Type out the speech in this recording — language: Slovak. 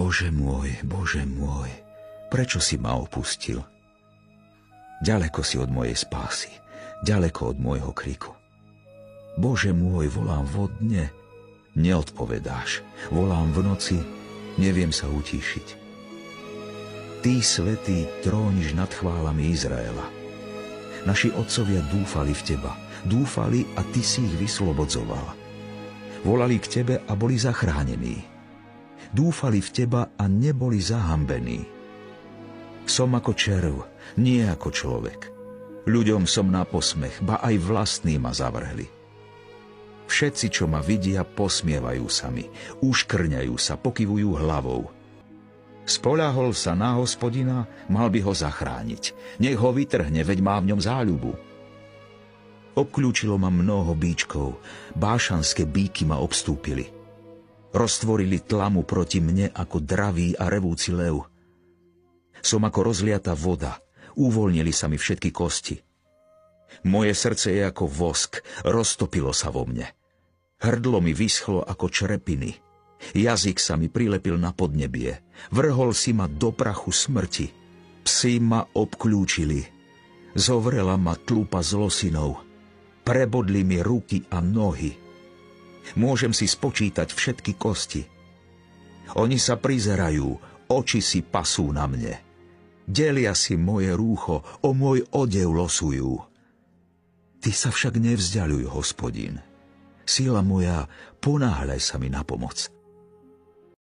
Bože môj, prečo si ma opustil? Ďaleko si od mojej spásy, ďaleko od môjho kriku. Bože môj, volám vodne, neodpovedáš. Volám v noci, neviem sa utíšiť. Ty, svätý, tróniš nad chválami Izraela. Naši otcovia dúfali v teba, dúfali a ty si ich vyslobodzoval. Volali k tebe a boli zachránení. Dúfali v teba a neboli zahambení. Som ako červ, nie ako človek. Ľuďom som na posmech, ba aj vlastní ma zavrhli. Všetci, čo ma vidia, posmievajú sa mi, uškrňajú sa, pokyvujú hlavou. Spoľahol sa na Hospodina, mal by ho zachrániť. Nech ho vytrhne, veď má v ňom záľubu. Obklúčilo ma mnoho bíčkov, bášanské bíky ma obstúpili. Roztvorili tlamu proti mne ako dravý a revúci lev. Som ako rozliata voda, uvoľnili sa mi všetky kosti. Moje srdce je ako vosk, roztopilo sa vo mne. Hrdlo mi vyschlo ako črepiny. Jazyk sa mi prilepil na podnebie. Vrhol si ma do prachu smrti. Psi ma obklúčili. Zovrela ma tlupa zlosinov. Prebodli mi ruky a nohy. Môžem si spočítať všetky kosti. Oni sa prizerajú, oči si pasú na mne. Delia si moje rúcho, o môj odev losujú. Ty sa však nevzdiaľuj, Hospodin. Sila moja, ponáhľaj sa mi na pomoc.